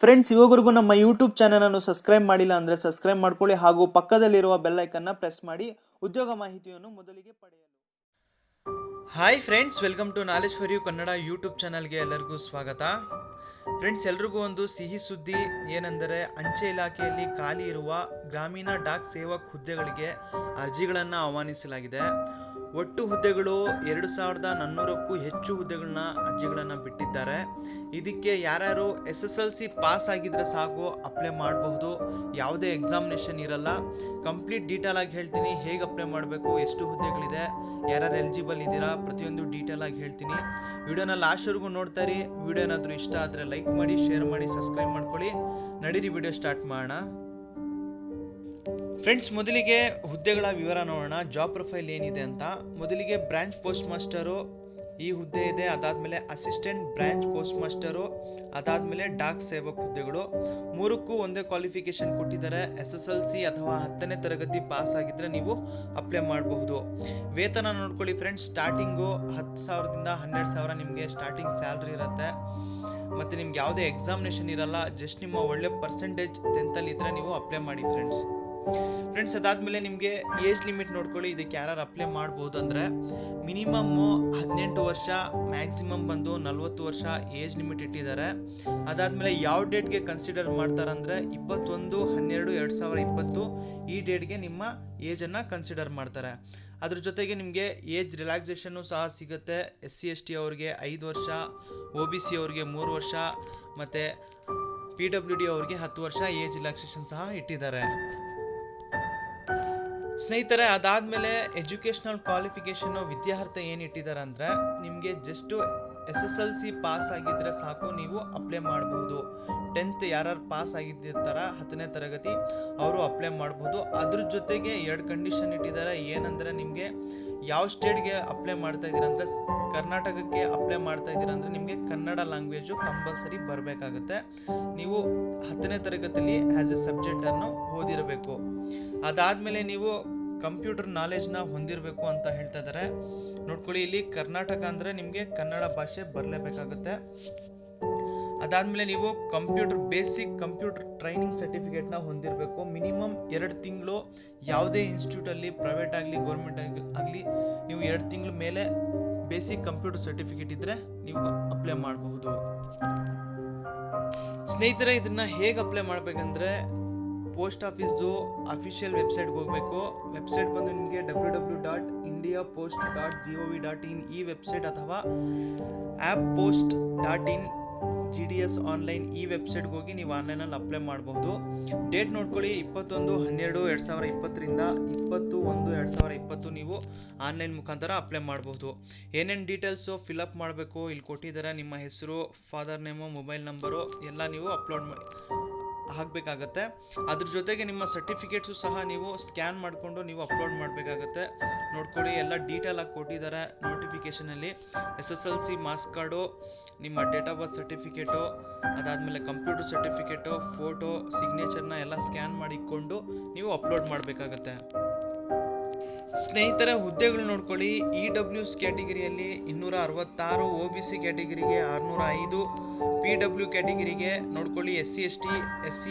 Friends, ಇವಾಗವರೆಗೂ ನಮ್ಮ YouTube ಚಾನಲನ್ನು subscribe ಮಾಡಿಲ್ಲ ಅಂದರೆ ಸಬ್ಸ್ಕ್ರೈಬ್ ಮಾಡ್ಕೊಳ್ಳಿ ಹಾಗೂ ಪಕ್ಕದಲ್ಲಿರುವ ಬೆಲ್ ಐಕನ್ನ ಪ್ರೆಸ್ ಮಾಡಿ ಉದ್ಯೋಗ ಮಾಹಿತಿಯನ್ನು ಮೊದಲಿಗೆ ಪಡೆಯಲು. Hi friends, welcome to knowledge for you Kannada YouTube ಚಾನಲ್ಗೆ ಎಲ್ಲರಿಗೂ ಸ್ವಾಗತ. ಫ್ರೆಂಡ್ಸ್, ಎಲ್ರಿಗೂ ಒಂದು ಸಿಹಿ ಸುದ್ದಿ ಏನೆಂದರೆ ಅಂಚೆ ಇಲಾಖೆಯಲ್ಲಿ ಖಾಲಿ ಇರುವ ಗ್ರಾಮೀಣ ಡಾಕ್ ಸೇವಕ್ ಹುದ್ದೆಗಳಿಗೆ ಅರ್ಜಿಗಳನ್ನು ಆಹ್ವಾನಿಸಲಾಗಿದೆ. ಒಟ್ಟು ಹುದ್ದೆಗಳು 2400ಕ್ಕೂ ಹೆಚ್ಚು ಹುದ್ದೆಗಳನ್ನ ಅರ್ಜಿಗಳನ್ನು ಬಿಟ್ಟಿದ್ದಾರೆ. ಇದಕ್ಕೆ ಯಾರ್ಯಾರು SSLC ಪಾಸ್ ಆಗಿದ್ರೆ ಸಾಕು ಅಪ್ಲೈ ಮಾಡಬಹುದು. ಯಾವುದೇ ಎಕ್ಸಾಮಿನೇಷನ್ ಇರಲ್ಲ. ಕಂಪ್ಲೀಟ್ ಡೀಟೇಲ್ ಆಗಿ ಹೇಳ್ತೀನಿ, ಹೇಗೆ ಅಪ್ಲೈ ಮಾಡಬೇಕು, ಎಷ್ಟು ಹುದ್ದೆಗಳಿದೆ, ಯಾರ್ಯಾರು ಎಲಿಜಿಬಲ್ ಇದ್ದೀರಾ, ಪ್ರತಿಯೊಂದು ಡೀಟೇಲ್ ಆಗಿ ಹೇಳ್ತೀನಿ. ವಿಡಿಯೋನ ಲಾಸ್ಟ್ವರೆಗೂ ನೋಡ್ತಾ ಇರಿ. ವಿಡಿಯೋ ಏನಾದರೂ ಇಷ್ಟ ಆದರೆ ಲೈಕ್ ಮಾಡಿ, ಶೇರ್ ಮಾಡಿ, ಸಬ್ಸ್ಕ್ರೈಬ್ ಮಾಡ್ಕೊಳ್ಳಿ. ನಡೀರಿ ವಿಡಿಯೋ ಸ್ಟಾರ್ಟ್ ಮಾಡೋಣ. ಫ್ರೆಂಡ್ಸ್, ಮೊದಲಿಗೆ ಹುದ್ದೆಗಳ ವಿವರ ನೋಡೋಣ. ಜಾಬ್ ಪ್ರೊಫೈಲ್ ಏನಿದೆ ಅಂತ. ಮೊದಲಿಗೆ ಬ್ರಾಂಚ್ ಪೋಸ್ಟ್ ಮಾಸ್ಟರು ಈ ಹುದ್ದೆ ಇದೆ. ಅದಾದ್ಮೇಲೆ ಅಸಿಸ್ಟೆಂಟ್ ಬ್ರಾಂಚ್ ಪೋಸ್ಟ್ ಮಾಸ್ಟರು, ಅದಾದ್ಮೇಲೆ ಡಾಕ್ ಸೇವಕ್ ಹುದ್ದೆಗಳು. ಮೂರಕ್ಕೂ ಒಂದೇ ಕ್ವಾಲಿಫಿಕೇಶನ್ ಕೊಟ್ಟಿದ್ದಾರೆ. SSLC ಅಥವಾ 10ನೇ ತರಗತಿ ಪಾಸ್ ಆಗಿದ್ರೆ ನೀವು ಅಪ್ಲೈ ಮಾಡಬಹುದು. ವೇತನ ನೋಡ್ಕೊಳ್ಳಿ ಫ್ರೆಂಡ್ಸ್, ಸ್ಟಾರ್ಟಿಂಗು 10,000ದಿಂದ 12,000 ನಿಮಗೆ ಸ್ಟಾರ್ಟಿಂಗ್ ಸ್ಯಾಲ್ರಿ ಇರುತ್ತೆ. ಮತ್ತೆ ನಿಮ್ಗೆ ಯಾವುದೇ ಎಕ್ಸಾಮಿನೇಷನ್ ಇರಲ್ಲ. ಜಸ್ಟ್ ನಿಮ್ಮ ಒಳ್ಳೆ ಪರ್ಸೆಂಟೇಜ್ 10th ಅಲ್ಲಿ ಇದ್ರೆ ನೀವು ಅಪ್ಲೈ ಮಾಡಿ ಫ್ರೆಂಡ್ಸ್. ಅದಾದ್ಮೇಲೆ ನಿಮಗೆ ಏಜ್ ಲಿಮಿಟ್ ನೋಡ್ಕೊಳ್ಳಿ. ಇದಕ್ಕೆ ಯಾರು ಅಪ್ಲೈ ಮಾಡಬಹುದು ಅಂದ್ರೆ ಮಿನಿಮಮ್ 18 ವರ್ಷ, ಮ್ಯಾಕ್ಸಿಮಮ್ ಬಂದು 40 ವರ್ಷ ಏಜ್ ಲಿಮಿಟ್ ಇಟ್ಟಿದ್ದಾರೆ. ಅದಾದ್ಮೇಲೆ ಯಾವ ಡೇಟ್ಗೆ ಕನ್ಸಿಡರ್ ಮಾಡ್ತಾರೆ ಅಂದ್ರೆ 21/12/2020 ಈ ಡೇಟ್ಗೆ ನಿಮ್ಮ ಏಜ್ ಅನ್ನ ಕನ್ಸಿಡರ್ ಮಾಡ್ತಾರೆ. ಅದ್ರ ಜೊತೆಗೆ ನಿಮಗೆ ಏಜ್ ರಿಲ್ಯಾಕ್ಸೇಷನ್ ಸಹ ಸಿಗುತ್ತೆ. SC/ST ಅವ್ರಿಗೆ 5 ವರ್ಷ, OBC ಅವ್ರಿಗೆ 3 ವರ್ಷ, ಮತ್ತೆ PWD ಅವ್ರಿಗೆ 10 ವರ್ಷ ಏಜ್ ರಿಲ್ಯಾಕ್ಸೇಷನ್ ಸಹ ಇಟ್ಟಿದ್ದಾರೆ. ಸ್ನೇಹಿತರೆ, ಅದಾದ್ಮೇಲೆ ಎಜುಕೇಶನಲ್ ಕ್ವಾಲಿಫಿಕೇಶನ್ ವಿದ್ಯಾರ್ಹತೆ ಏನ್ ಇಟ್ಟಿದ್ದಾರೆ ಅಂದ್ರೆ ನಿಮ್ಗೆ ಜಸ್ಟ್ SSLC ಪಾಸ್ ಆಗಿದ್ರೆ ಸಾಕು, ನೀವು ಅಪ್ಲೈ ಮಾಡಬಹುದು. 10th ಯಾರು ಪಾಸ್ ಆಗಿರ್ತಾರ 10ನೇ ತರಗತಿ ಅವರು ಅಪ್ಲೈ ಮಾಡಬಹುದು. ಅದ್ರ ಜೊತೆಗೆ 2 ಕಂಡೀಷನ್ ಇಟ್ಟಿದ್ದಾರೆ. ಏನಂದ್ರೆ ನಿಮ್ಗೆ ಯಾವ ಸ್ಟೇಟ್ಗೆ ಅಪ್ಲೈ ಮಾಡ್ತಾ ಇದೀರ ಅಂದ್ರೆ ಕರ್ನಾಟಕಕ್ಕೆ ಅಪ್ಲೈ ಮಾಡ್ತಾ ಇದೀರ ಅಂದ್ರೆ ನಿಮ್ಗೆ ಕನ್ನಡ ಲ್ಯಾಂಗ್ವೇಜ್ ಕಂಪಲ್ಸರಿ ಬರಬೇಕಾಗುತ್ತೆ. ನೀವು 10ನೇ ತರಗತಿಯಲ್ಲಿ ಆಸ್ ಎ ಸಬ್ಜೆಕ್ಟ್ ಅನ್ನು ಓದಿರಬೇಕು. ಅದಾದ್ಮೇಲೆ ನೀವು ಕಂಪ್ಯೂಟರ್ ನಾಲೆಜ್ ನ ಹೊಂದಿರಬೇಕು ಅಂತ ಹೇಳ್ತಾ ಇದ್ದಾರೆ. ನೋಡ್ಕೊಳ್ಳಿ, ಇಲ್ಲಿ ಕರ್ನಾಟಕ ಅಂದ್ರೆ ನಿಮ್ಗೆ ಕನ್ನಡ ಭಾಷೆ ಬರಲೇಬೇಕಾಗುತ್ತೆ. ಅದಾದ್ಮೇಲೆ ನೀವು ಬೇಸಿಕ್ ಕಂಪ್ಯೂಟರ್ ಟ್ರೈನಿಂಗ್ ಸರ್ಟಿಫಿಕೇಟ್ ನ ಹೊಂದಿರಬೇಕು. ಮಿನಿಮಮ್ 2 ತಿಂಗಳು ಯಾವುದೇ ಇನ್ಸ್ಟಿಟ್ಯೂಟ್ ಅಲ್ಲಿ, ಪ್ರೈವೇಟ್ ಆಗ್ಲಿ ಗೌರ್ಮೆಂಟ್ ಆಗ್ಲಿ, ನೀವು 2 ತಿಂಗಳ ಮೇಲೆ ಬೇಸಿಕ್ ಕಂಪ್ಯೂಟರ್ ಸರ್ಟಿಫಿಕೇಟ್ ಇದ್ರೆ ನೀವು ಅಪ್ಲೈ ಮಾಡಬಹುದು. ಸ್ನೇಹಿತರೆ, ಇದನ್ನ ಹೇಗೆ ಅಪ್ಲೈ ಮಾಡ್ಬೇಕಂದ್ರೆ ಪೋಸ್ಟ್ ಆಫೀಸ್ದು ಅಫಿಷಿಯಲ್ ವೆಬ್ಸೈಟ್ಗೆ ಹೋಗಬೇಕು. ವೆಬ್ಸೈಟ್ ಬಂದು ನಿಮಗೆ www.indiapost.gov.in ಈ ವೆಬ್ಸೈಟ್ ಅಥವಾ apppost.in GDS ಆನ್ಲೈನ್ ಈ ವೆಬ್ಸೈಟ್ಗೆ ಹೋಗಿ ನೀವು ಆನ್ಲೈನ್ ಅಲ್ಲಿ ಅಪ್ಲೈ ಮಾಡಬಹುದು. ಡೇಟ್ ನೋಡ್ಕೊಳ್ಳಿ, 21/12/2020ರಿಂದ 20/1/2020 ನೀವು ಆನ್ಲೈನ್ ಮುಖಾಂತರ ಅಪ್ಲೈ ಮಾಡಬಹುದು. ಏನೇನು ಡೀಟೇಲ್ಸ್ ಫಿಲ್ಅಪ್ ಮಾಡಬೇಕು ಇಲ್ಲಿ ಕೊಟ್ಟಿದ್ದಾರೆ. ನಿಮ್ಮ ಹೆಸರು, ಫಾದರ್ ನೇಮು, ಮೊಬೈಲ್ ನಂಬರು ಎಲ್ಲ ನೀವು ಅಪ್ಲೋಡ್ ಹಾಕಬೇಕಾಗತ್ತೆ. ಅದ್ರ ಜೊತೆಗೆ ನಿಮ್ಮ ಸರ್ಟಿಫಿಕೇಟ್ಸು ಸಹ ನೀವು ಸ್ಕ್ಯಾನ್ ಮಾಡಿಕೊಂಡು ನೀವು ಅಪ್ಲೋಡ್ ಮಾಡಬೇಕಾಗತ್ತೆ. ನೋಡ್ಕೊಳ್ಳಿ, ಎಲ್ಲ ಡೀಟೇಲ್ ಆಗಿ ಕೊಟ್ಟಿದ್ದಾರೆ ನೋಟಿಫಿಕೇಶನ್ ಅಲ್ಲಿ. SSLC ಮಾರ್ಕ್ಸ್ ಕಾರ್ಡು, ನಿಮ್ಮ ಡೇಟ್ ಆಫ್ ಬರ್ತ್ ಸರ್ಟಿಫಿಕೇಟು, ಅದಾದ್ಮೇಲೆ ಕಂಪ್ಯೂಟರ್ ಸರ್ಟಿಫಿಕೇಟು, ಫೋಟೋ, ಸಿಗ್ನೇಚರ್ನ ಎಲ್ಲ ಸ್ಕ್ಯಾನ್ ಮಾಡಿಕೊಂಡು ನೀವು ಅಪ್ಲೋಡ್ ಮಾಡಬೇಕಾಗತ್ತೆ. ಸ್ನೇಹಿತರೆ, ಹುದ್ದೆಗಳು ನೋಡ್ಕೊಳ್ಳಿ. EWS ಕ್ಯಾಟಗಿರಿಯಲ್ಲಿ 266, OBC ಕ್ಯಾಟಗಿರಿಗೆ 605, PW ಕ್ಯಾಟಗಿರಿಗೆ ನೋಡ್ಕೊಳ್ಳಿ SC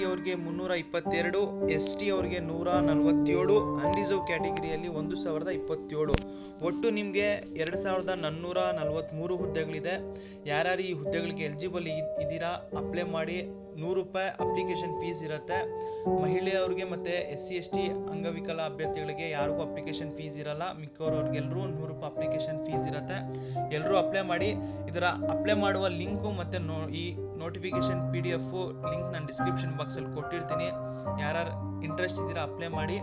ಅವ್ರಿಗೆ 322, ST ಅವ್ರಿಗೆ 147, ಅನ್ರಿಸರ್ವ್ ಕ್ಯಾಟಗಿರಿಯಲ್ಲಿ 1027. ಒಟ್ಟು ನಿಮ್ಗೆ 2443 ಹುದ್ದೆಗಳಿದೆ. ಯಾರ್ಯಾರು ಈ ಹುದ್ದೆಗಳಿಗೆ ಎಲಿಜಿಬಲ್ ಇದ್ದೀರಾ ಅಪ್ಲೈ ಮಾಡಿ. 100 ರೂಪಾಯಿ ಅಪ್ಲಿಕೇಶನ್ ಫೀಸ್ ಇರುತ್ತೆ. ಮಹಿಳೆಯವ್ರಿಗೆ ಮತ್ತೆ SC/ST ಅಂಗವಿಕಲ ಅಭ್ಯರ್ಥಿಗಳಿಗೆ ಯಾರಿಗೂ ಅಪ್ಲಿಕೇಶನ್ ಫೀಸ್ ಇರಲ್ಲ. ಮಿಕ್ಕವರವ್ರಿಗೆಲ್ಲರೂ 100 ರೂಪಾಯಿ ಅಪ್ಲಿಕೇಶನ್ ಫೀಸ್ ಇರುತ್ತೆ. ಎಲ್ಲರೂ ಅಪ್ಲೈ ಮಾಡಿ. ಇದರ ಅಪ್ಲೈ ಮಾಡುವ ಲಿಂಕು ಮತ್ತೆ ಈ ನೋಟಿಫಿಕೇಶನ್ PDF ಲಿಂಕ್ ನಾನು ಡಿಸ್ಕ್ರಿಪ್ಷನ್ ಬಾಕ್ಸ್ ಅಲ್ಲಿ ಕೊಟ್ಟಿರ್ತೀನಿ. ಯಾರು ಇಂಟ್ರೆಸ್ಟ್ ಇದ್ದೀರಾ ಅಪ್ಲೈ ಮಾಡಿ.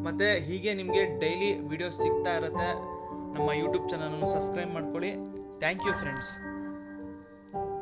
ಮತ್ತೆ ಹೀಗೆ ನಿಮಗೆ ಡೈಲಿ ವಿಡಿಯೋ ಸಿಗ್ತಾ ಇರುತ್ತೆ. ನಮ್ಮ ಯೂಟ್ಯೂಬ್ ಚಾನಲ್ ಅನ್ನು ಸಬ್ಸ್ಕ್ರೈಬ್ ಮಾಡ್ಕೊಳ್ಳಿ. Thank you friends.